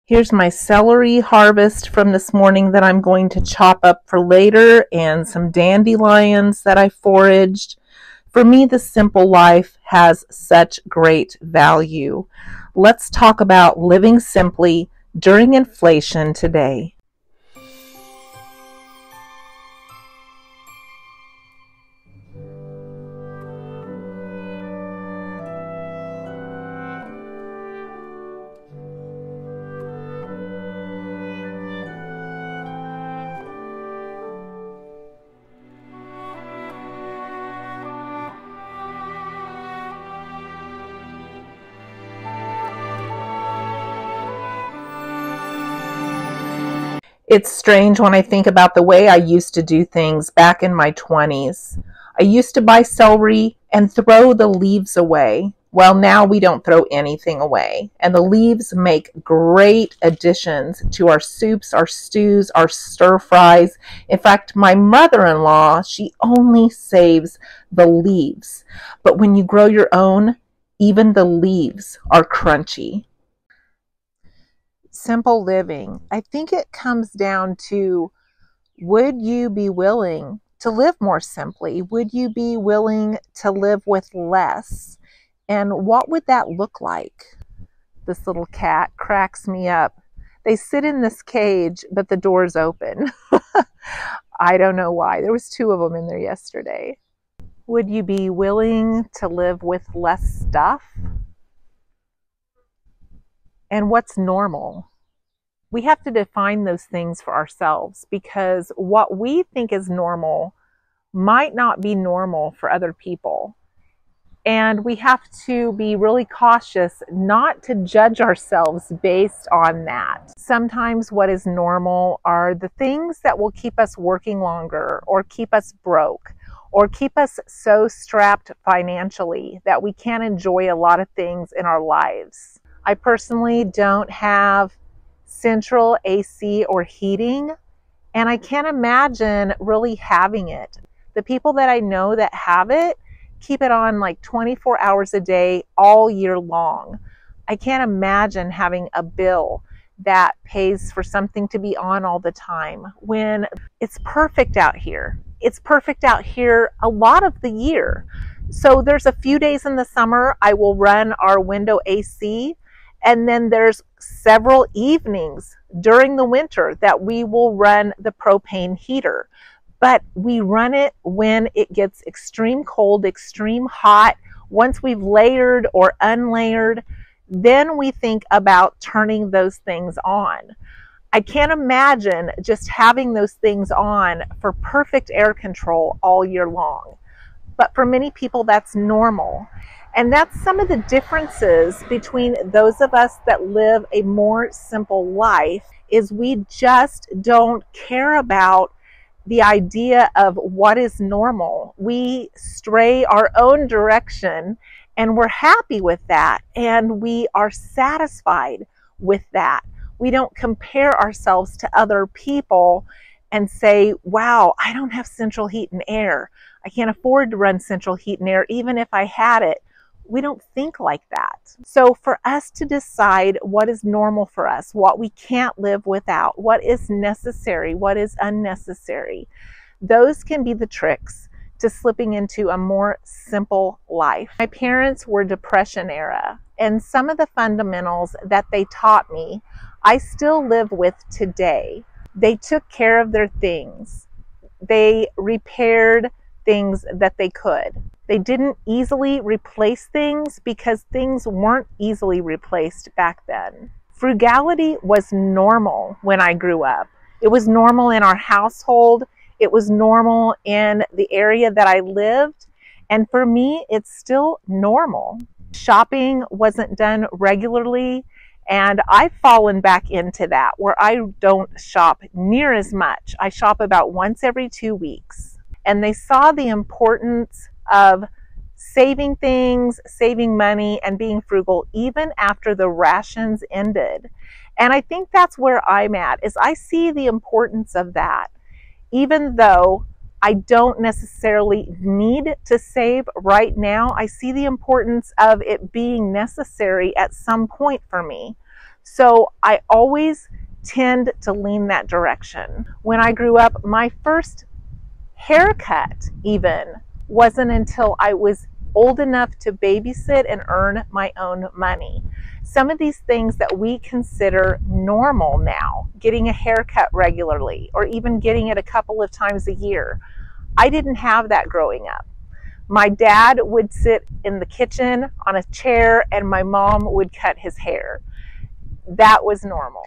Here's my celery harvest from this morning that I'm going to chop up for later, and some dandelions that I foraged. For me, the simple life has such great value. Let's talk about living simply during inflation today. It's strange when I think about the way I used to do things back in my 20s. I used to buy celery and throw the leaves away. Well, now we don't throw anything away. And the leaves make great additions to our soups, our stews, our stir fries. In fact, my mother-in-law, she only saves the leaves. But when you grow your own, even the leaves are crunchy. Simple living. I think it comes down to, would you be willing to live more simply? Would you be willing to live with less? And what would that look like? This little cat cracks me up. They sit in this cage, but the door's open. I don't know why. There was 2 of them in there yesterday. Would you be willing to live with less stuff? And what's normal? We have to define those things for ourselves, because what we think is normal might not be normal for other people. And we have to be really cautious not to judge ourselves based on that. Sometimes what is normal are the things that will keep us working longer, or keep us broke, or keep us so strapped financially that we can't enjoy a lot of things in our lives. I personally don't have central AC or heating, and I can't imagine really having it. The people that I know that have it keep it on like 24 hours a day all year long. I can't imagine having a bill that pays for something to be on all the time when it's perfect out here. It's perfect out here a lot of the year. So there's a few days in the summer I will run our window AC, and then there's several evenings during the winter that we will run the propane heater. But we run it when it gets extreme cold, extreme hot. Once we've layered or unlayered, then we think about turning those things on. I can't imagine just having those things on for perfect air control all year long. But for many people, that's normal. And that's some of the differences between those of us that live a more simple life, is we just don't care about the idea of what is normal. We stray our own direction, and we're happy with that, and we are satisfied with that. We don't compare ourselves to other people and say, wow, I don't have central heat and air. I can't afford to run central heat and air even if I had it. We don't think like that. So for us to decide what is normal for us, what we can't live without, what is necessary, what is unnecessary, those can be the tricks to slipping into a more simple life. My parents were Depression era, and some of the fundamentals that they taught me, I still live with today. They took care of their things. They repaired things that they could. They didn't easily replace things because things weren't easily replaced back then. Frugality was normal when I grew up. It was normal in our household. It was normal in the area that I lived. And for me, it's still normal. Shopping wasn't done regularly, and I've fallen back into that where I don't shop near as much. I shop about once every 2 weeks. And they saw the importance of saving things, saving money, and being frugal even after the rations ended. And I think that's where I'm at, is I see the importance of that. Even though I don't necessarily need to save right now, I see the importance of it being necessary at some point for me. So I always tend to lean that direction. When I grew up, my first haircut even wasn't until I was old enough to babysit and earn my own money. Some of these things that we consider normal now, getting a haircut regularly or even getting it a couple of times a year, I didn't have that growing up. My dad would sit in the kitchen on a chair and my mom would cut his hair. That was normal.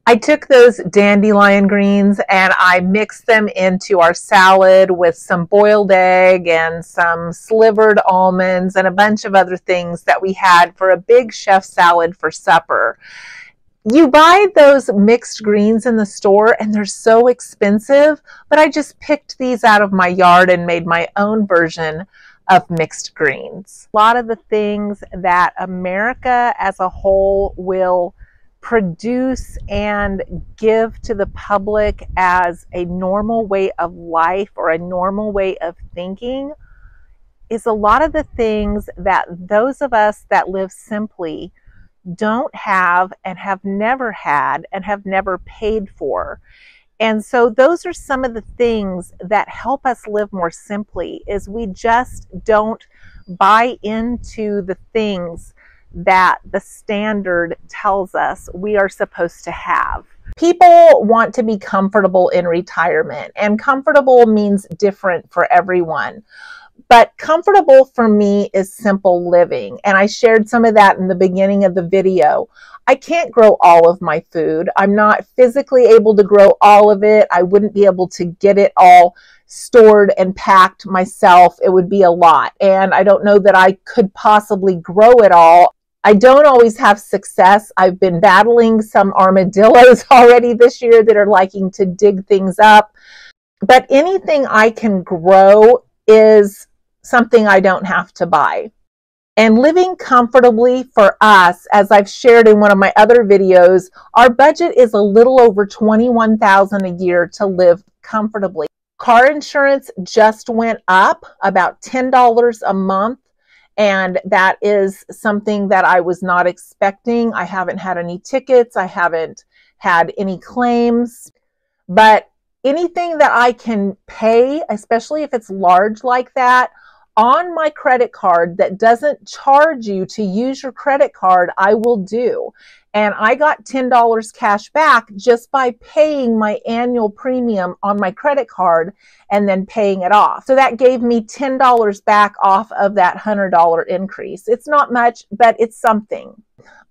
I took those dandelion greens and I mixed them into our salad with some boiled egg and some slivered almonds and a bunch of other things that we had for a big chef salad for supper. You buy those mixed greens in the store and they're so expensive, but I just picked these out of my yard and made my own version of mixed greens. A lot of the things that America as a whole will produce and give to the public as a normal way of life or a normal way of thinking is a lot of the things that those of us that live simply don't have and have never had and have never paid for. And so those are some of the things that help us live more simply, is we just don't buy into the things that the standard tells us we are supposed to have. People want to be comfortable in retirement, and comfortable means different for everyone. But comfortable for me is simple living. And I shared some of that in the beginning of the video. I can't grow all of my food. I'm not physically able to grow all of it. I wouldn't be able to get it all stored and packed myself. It would be a lot. And I don't know that I could possibly grow it all. I don't always have success. I've been battling some armadillos already this year that are liking to dig things up. But anything I can grow is something I don't have to buy. And living comfortably for us, as I've shared in one of my other videos, our budget is a little over $21,000 a year to live comfortably. Car insurance just went up about $10 a month, and that is something that I was not expecting. I haven't had any tickets. I haven't had any claims, but anything that I can pay, especially if it's large like that, on my credit card that doesn't charge you to use your credit card, I will do. And I got $10 cash back just by paying my annual premium on my credit card and then paying it off. So that gave me $10 back off of that $100 increase. It's not much, but it's something.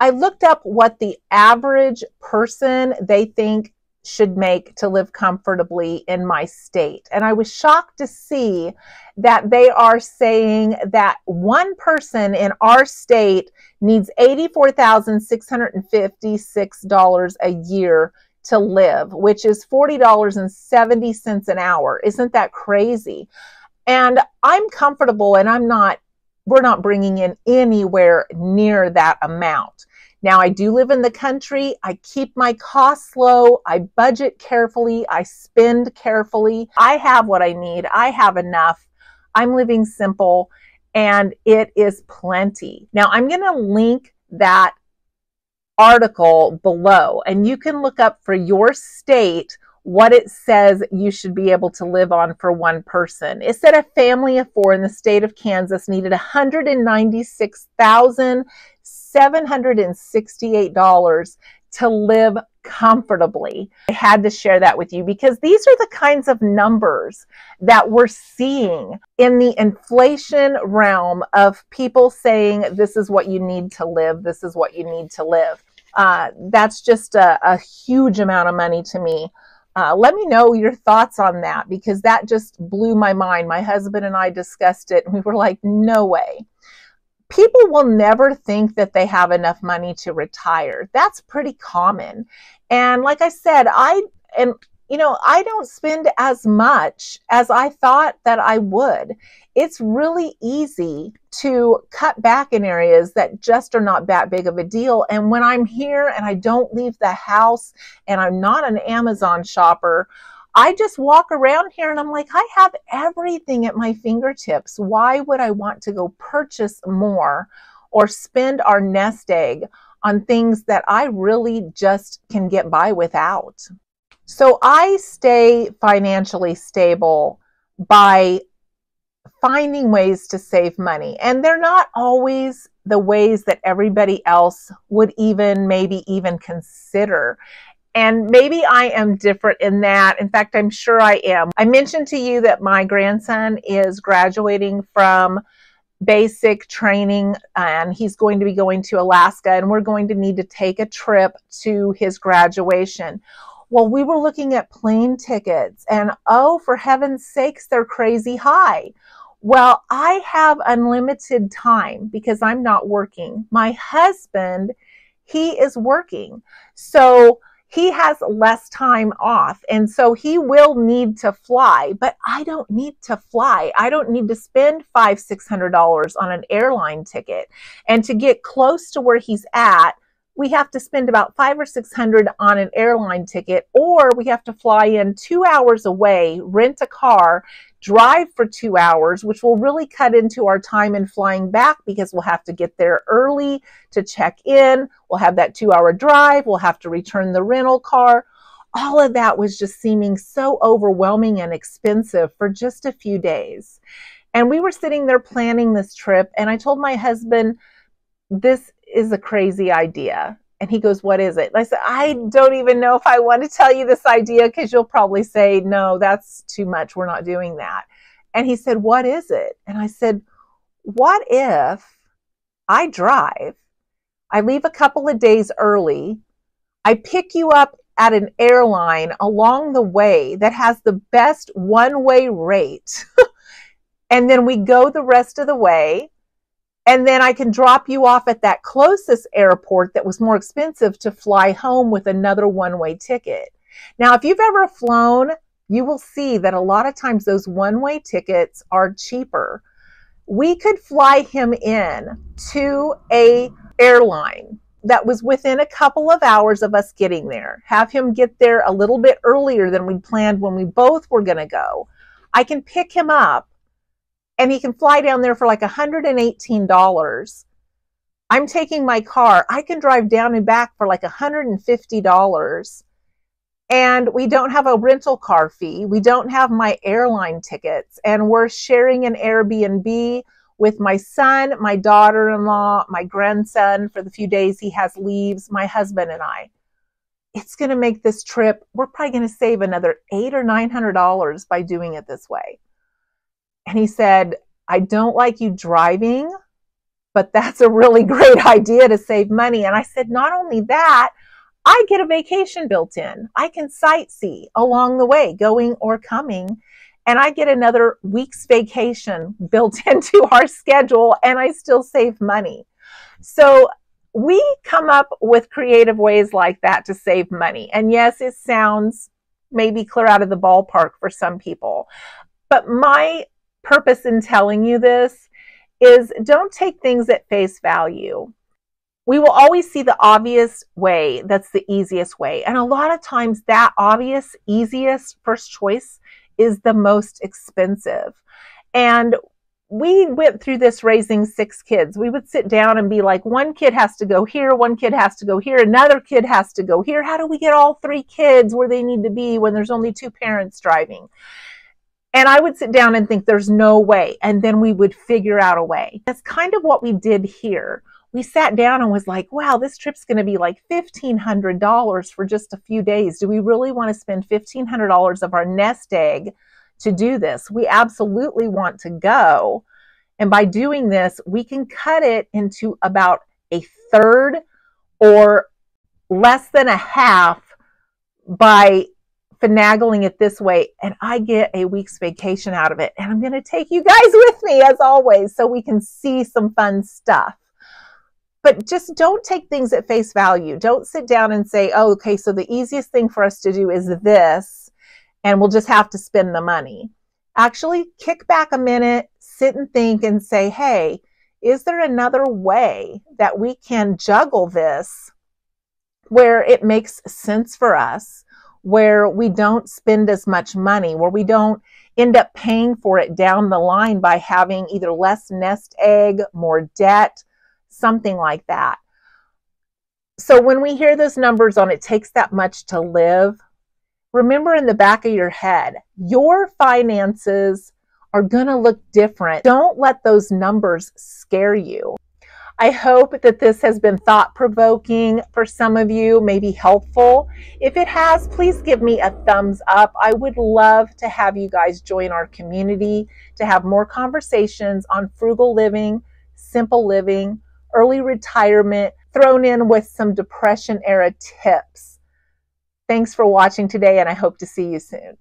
I looked up what the average person they think should make to live comfortably in my state. And I was shocked to see that they are saying that one person in our state needs $84,656 a year to live, which is $40.70 an hour. Isn't that crazy? And I'm comfortable, and we're not bringing in anywhere near that amount. Now, I do live in the country. I keep my costs low. I budget carefully. I spend carefully. I have what I need. I have enough. I'm living simple, and it is plenty. Now, I'm going to link that article below, and you can look up for your state what it says you should be able to live on for one person. It said a family of 4 in the state of Kansas needed $196,768 to live comfortably. I had to share that with you because these are the kinds of numbers that we're seeing in the inflation realm of people saying this is what you need to live, this is what you need to live. That's just a huge amount of money to me. Let me know your thoughts on that, because that just blew my mind. My husband and I discussed it and we were like, no way. People will never think that they have enough money to retire. That's pretty common. And like I said, I don't spend as much as I thought that I would. It's really easy to cut back in areas that just are not that big of a deal. And when I'm here and I don't leave the house and I'm not an Amazon shopper, I just walk around here and I'm like, I have everything at my fingertips. Why would I want to go purchase more or spend our nest egg on things that I really just can get by without. So I stay financially stable by finding ways to save money. And they're not always the ways that everybody else would maybe even consider. And maybe I am different in that. In fact, I'm sure I am. I mentioned to you that my grandson is graduating from basic training and he's going to be going to Alaska, and we're going to need to take a trip to his graduation. Well, we were looking at plane tickets and oh, for heaven's sakes, they're crazy high. Well, I have unlimited time because I'm not working. My husband, he is working. So he has less time off. And so he will need to fly, but I don't need to fly. I don't need to spend $500-$600 on an airline ticket. And to get close to where he's at, we have to spend about $500 or $600 on an airline ticket, or we have to fly in 2 hours away, rent a car, drive for 2 hours, which will really cut into our time in flying back because we'll have to get there early to check in. We'll have that 2-hour drive. We'll have to return the rental car. All of that was just seeming so overwhelming and expensive for just a few days. And we were sitting there planning this trip, and I told my husband, this is a crazy idea. And he goes, what is it? And I said, I don't even know if I want to tell you this idea because you'll probably say, no, that's too much. We're not doing that. And he said, what is it? And I said, what if I drive, I leave a couple of days early, I pick you up at an airline along the way that has the best one-way rate, and then we go the rest of the way, and then I can drop you off at that closest airport that was more expensive to fly home with another one-way ticket. Now, if you've ever flown, you will see that a lot of times those one-way tickets are cheaper. We could fly him in to an airline that was within a couple of hours of us getting there, have him get there a little bit earlier than we planned when we both were going to go. I can pick him up, and he can fly down there for like $118. I'm taking my car. I can drive down and back for like $150. And we don't have a rental car fee. We don't have my airline tickets. And we're sharing an Airbnb with my son, my daughter-in-law, my grandson for the few days he has leaves, my husband and I. It's going to make this trip, we're probably going to save another $800 or $900 by doing it this way. And he said, I don't like you driving, but that's a really great idea to save money. And I said, not only that, I get a vacation built in. I can sightsee along the way, going or coming. And I get another week's vacation built into our schedule, and I still save money. So we come up with creative ways like that to save money. And yes, it sounds maybe clear out of the ballpark for some people. But my purpose in telling you this is don't take things at face value. We will always see the obvious way that's the easiest way. And a lot of times that obvious, easiest first choice is the most expensive. And we went through this raising 6 kids. We would sit down and be like, one kid has to go here, one kid has to go here, another kid has to go here. How do we get all 3 kids where they need to be when there's only 2 parents driving? And I would sit down and think there's no way. And then we would figure out a way. That's kind of what we did here. We sat down and was like, wow, this trip's going to be like $1,500 for just a few days. Do we really want to spend $1,500 of our nest egg to do this? We absolutely want to go. And by doing this, we can cut it into about a third or less than a half by finagling it this way, and I get a week's vacation out of it. And I'm going to take you guys with me as always so we can see some fun stuff. But just don't take things at face value. Don't sit down and say, oh, okay, so the easiest thing for us to do is this, and we'll just have to spend the money. Actually, kick back a minute, sit and think and say, hey, is there another way that we can juggle this where it makes sense for us, where we don't spend as much money, where we don't end up paying for it down the line by having either less nest egg, more debt, something like that. So when we hear those numbers on it takes that much to live, remember in the back of your head, your finances are going to look different. Don't let those numbers scare you. I hope that this has been thought-provoking for some of you, maybe helpful. If it has, please give me a thumbs up. I would love to have you guys join our community to have more conversations on frugal living, simple living, early retirement, thrown in with some depression era tips. Thanks for watching today, and I hope to see you soon.